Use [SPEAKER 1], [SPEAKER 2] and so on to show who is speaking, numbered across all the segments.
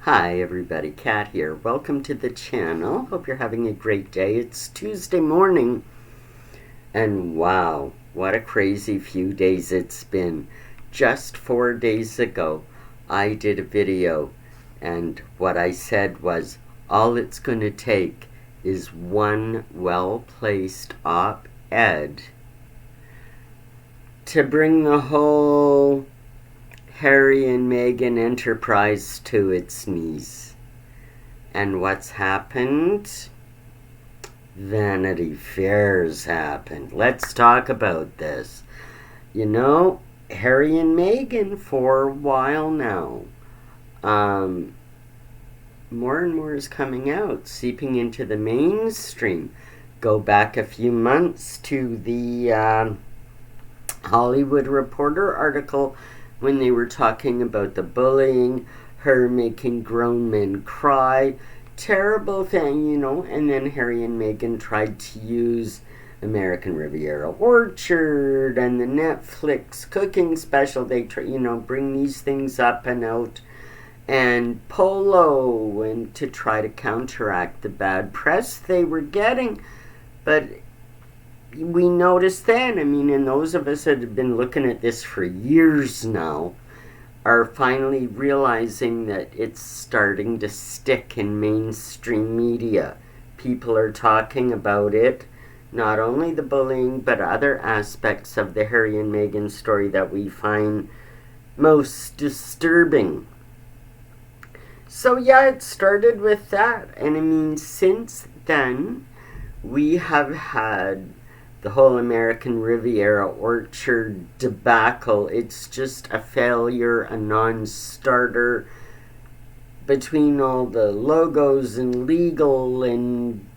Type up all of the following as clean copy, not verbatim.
[SPEAKER 1] Hi everybody, Kat here. Welcome to the channel. Hope you're having a great day. It's Tuesday morning, and wow, what a crazy few days it's been. Just 4 days ago, I did a video, and what I said was, all it's going to take is one well-placed op-ed to bring the whole Harry and Meghan enterprise to its knees. And what's happened? Vanity Fair's happened. Let's talk about this. You know, Harry and Meghan for a while now. More and more is coming out, seeping into the mainstream. Go back a few months to the Hollywood Reporter article when they were talking about the bullying, her making grown men cry, terrible thing, you know. And then Harry and Meghan tried to use American Riviera Orchard and the Netflix cooking special. They bring these things up and out, and Polo, and to try to counteract the bad press they were getting. But we noticed then, and those of us that have been looking at this for years now are finally realizing that it's starting to stick in mainstream media. People are talking about it, not only the bullying, but other aspects of the Harry and Meghan story that we find most disturbing. So yeah, it started with that, and since then, we have had the whole American Riviera Orchard debacle. It's just a failure, a non-starter, between all the logos and legal and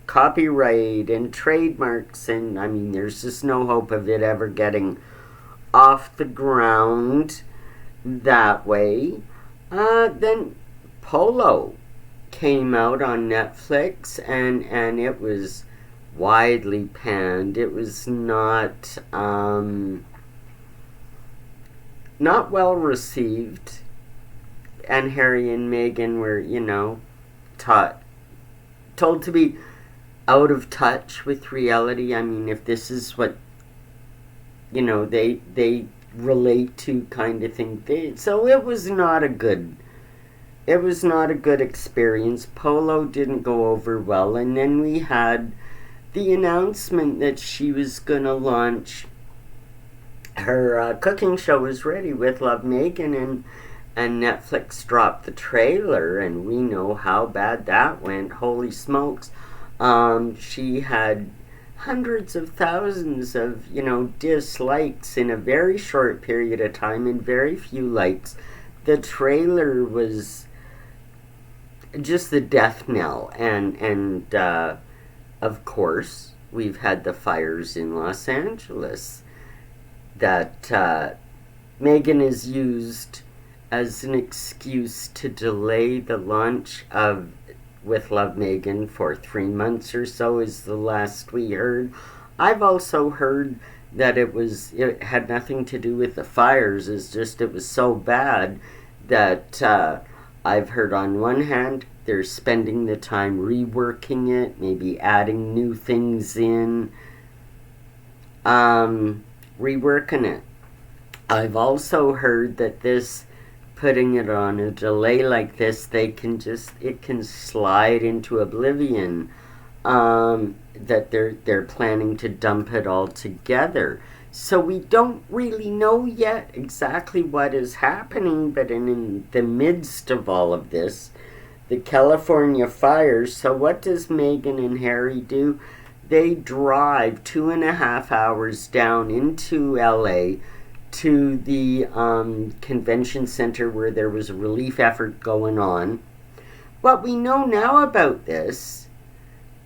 [SPEAKER 1] copyright and trademarks, and there's just no hope of it ever getting off the ground that way. Then Polo came out on Netflix, and it was widely panned. It was not well received, and Harry and Meghan were, told to be out of touch with reality. If this is what they relate to, kind of thing. So it was not a good experience. Polo didn't go over well, and then we had the announcement that she was going to launch her cooking show was ready with Love Meghan, and Netflix dropped the trailer, and we know how bad that went. Holy smokes. She had hundreds of thousands of, dislikes in a very short period of time, and very few likes. The trailer was just the death knell, and of course, we've had the fires in Los Angeles that Meghan is used as an excuse to delay the launch of With Love Meghan for 3 months or so, is the last we heard. I've also heard that it had nothing to do with the fires. It's just it was so bad that I've heard on one hand they're spending the time reworking it, maybe adding new things in, reworking it. I've also heard that putting it on a delay like this, it can slide into oblivion, that they're planning to dump it all together. So we don't really know yet exactly what is happening, but in the midst of all of this, the California fires. So what does Meghan and Harry do? They drive 2.5 hours down into LA to the convention center where there was a relief effort going on. What we know now about this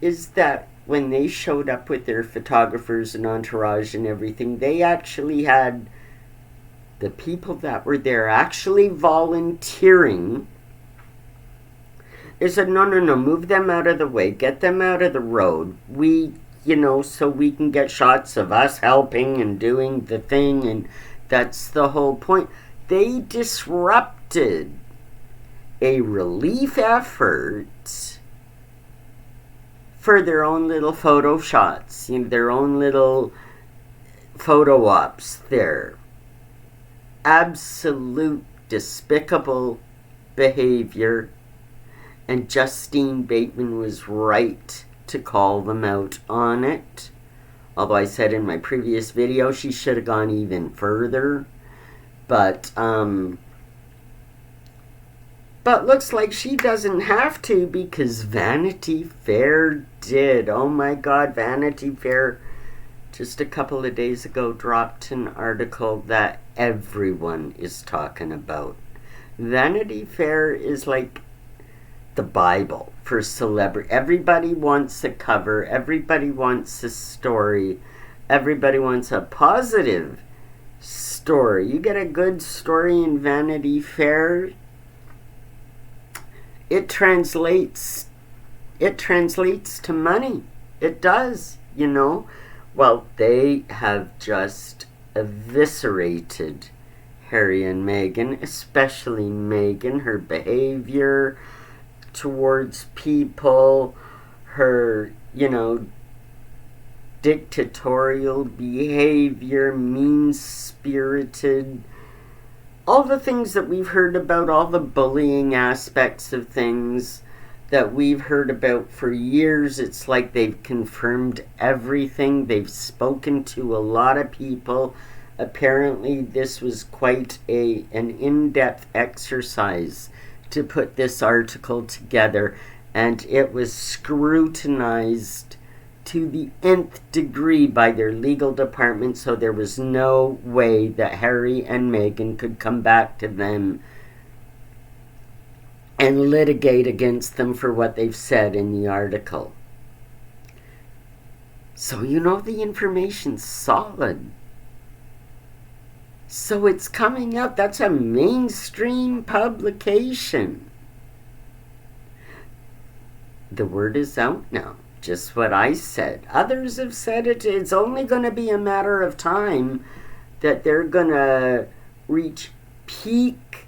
[SPEAKER 1] is that when they showed up with their photographers and entourage and everything, they actually had the people that were there actually volunteering. They said, no, move them out of the way, get them out of the road. So we can get shots of us helping and doing the thing, and that's the whole point. They disrupted a relief effort for their own little photo shots, their own little photo ops there. Absolute despicable behavior, and Justine Bateman was right to call them out on it. Although I said in my previous video she should have gone even further. But looks like she doesn't have to, because Vanity Fair did. Oh my God, Vanity Fair just a couple of days ago dropped an article that everyone is talking about. Vanity Fair is like the Bible for celebrity. Everybody wants a cover. Everybody wants a story. Everybody wants a positive story. You get a good story in Vanity Fair, it translates to money. It does, Well, they have just eviscerated Harry and Meghan, especially Meghan, her behavior towards people, her, dictatorial behavior, mean-spirited, all the things that we've heard about, all the bullying aspects of things that we've heard about for years. It's like they've confirmed everything. They've spoken to a lot of people. Apparently, this was quite an in-depth exercise to put this article together, and it was scrutinized to the nth degree by their legal department, so there was no way that Harry and Meghan could come back to them and litigate against them for what they've said in the article. So the information's solid. So it's coming out. That's a mainstream publication. The word is out now. Just what I said. Others have said it. It's only going to be a matter of time that they're going to reach peak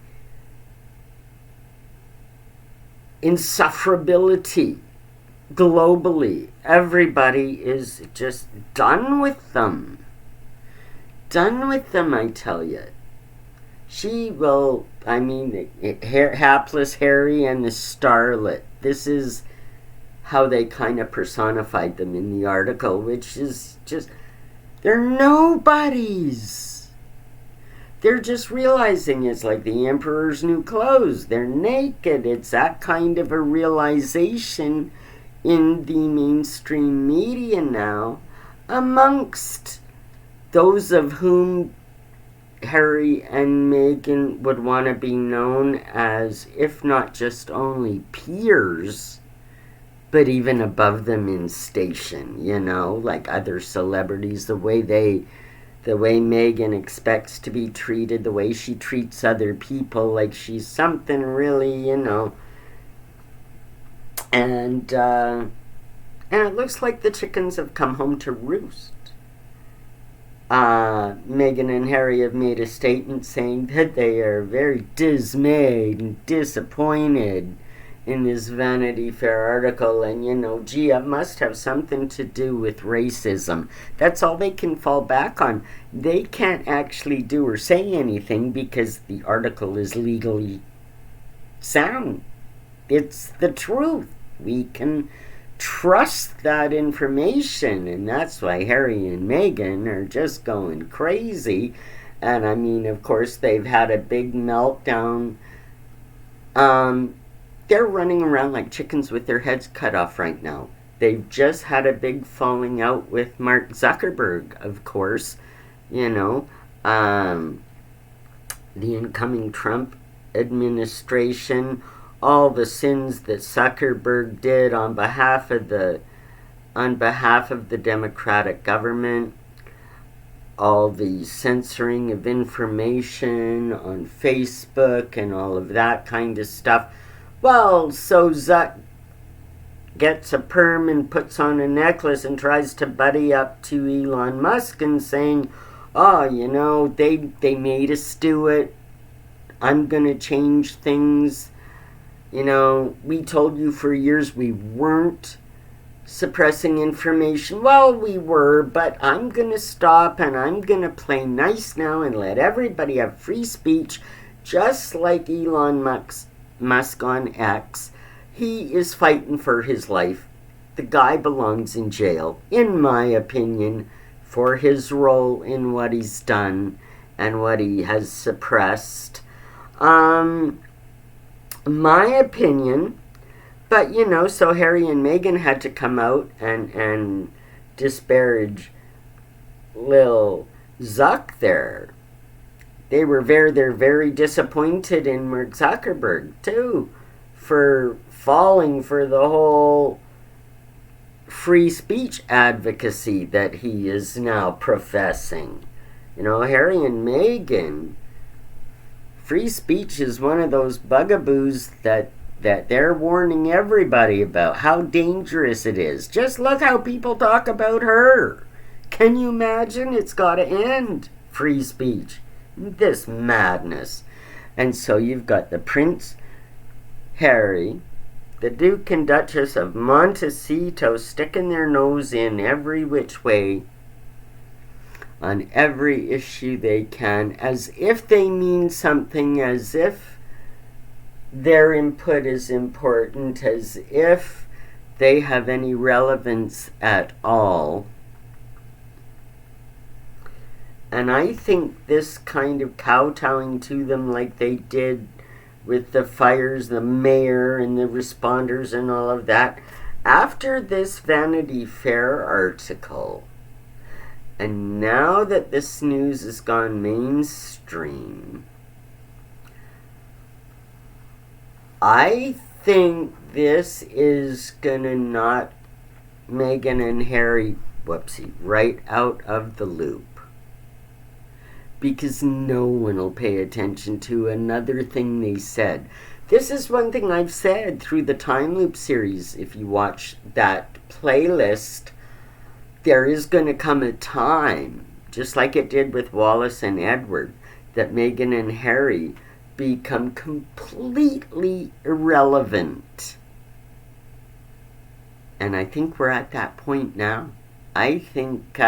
[SPEAKER 1] insufferability globally. Everybody is just done with them. Done with them, I tell you. Hapless Harry and the Starlet. This is how they kind of personified them in the article, which is just, they're nobodies. They're just realizing it's like the emperor's new clothes. They're naked. It's that kind of a realization in the mainstream media now, amongst those of whom Harry and Meghan would want to be known as, if not just only peers, but even above them in station, like other celebrities, the way Meghan expects to be treated, the way she treats other people, like she's something really, And it looks like the chickens have come home to roost. Meghan and Harry have made a statement saying that they are very dismayed and disappointed in this Vanity Fair article, and it must have something to do with racism. That's all they can fall back on. They can't actually do or say anything because the article is legally sound. It's the truth. We can trust that information, and that's why Harry and Meghan are just going crazy. And of course, they've had a big meltdown. They're running around like chickens with their heads cut off right now. They've just had a big falling out with Mark Zuckerberg, of course. The incoming Trump administration, all the sins that Zuckerberg did on behalf of the Democratic government, all the censoring of information on Facebook and all of that kind of stuff. Well, so Zuck gets a perm and puts on a necklace and tries to buddy up to Elon Musk and saying, they made us do it. I'm going to change things. You know, we told you for years we weren't suppressing information. Well, we were, but I'm going to stop and I'm going to play nice now and let everybody have free speech, just like Elon Musk on X. He is fighting for his life. The guy belongs in jail, in my opinion, for his role in what he's done and what he has suppressed. My opinion. But, you know, so Harry and Meghan had to come out and disparage Lil Zuck there. They're very disappointed in Mark Zuckerberg, too, for falling for the whole free speech advocacy that he is now professing. You know, Harry and Meghan, free speech is one of those bugaboos that they're warning everybody about, how dangerous it is. Just look how people talk about her. Can you imagine? It's got to end. Free speech. This madness. And so you've got the Prince Harry, the Duke and Duchess of Montecito sticking their nose in every which way on every issue they can, as if they mean something, as if their input is important, as if they have any relevance at all. And I think this kind of kowtowing to them like they did with the fires, the mayor and the responders and all of that, after this Vanity Fair article, and now that this news has gone mainstream, I think this is gonna knock Meghan and Harry, right out of the loop. Because no one will pay attention to another thing they said. This is one thing I've said through the Time Loop series. If you watch that playlist, there is going to come a time, just like it did with Wallace and Edward, that Meghan and Harry become completely irrelevant. And I think we're at that point now. I think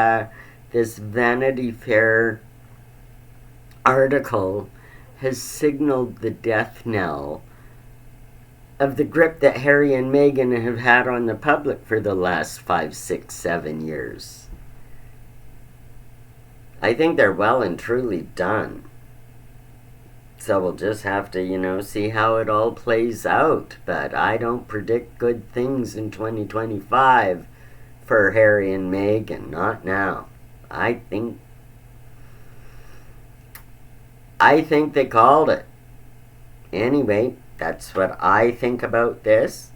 [SPEAKER 1] this Vanity Fair article has signaled the death knell of the grip that Harry and Meghan have had on the public for the last 5, 6, 7 years. I think they're well and truly done. So we'll just have to, see how it all plays out. But I don't predict good things in 2025 for Harry and Meghan. Not now. I think they called it. Anyway, that's what I think about this.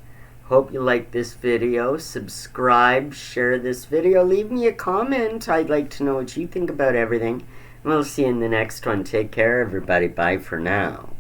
[SPEAKER 1] Hope you like this video. Subscribe, share this video. Leave me a comment. I'd like to know what you think about everything. And we'll see you in the next one. Take care, everybody. Bye for now.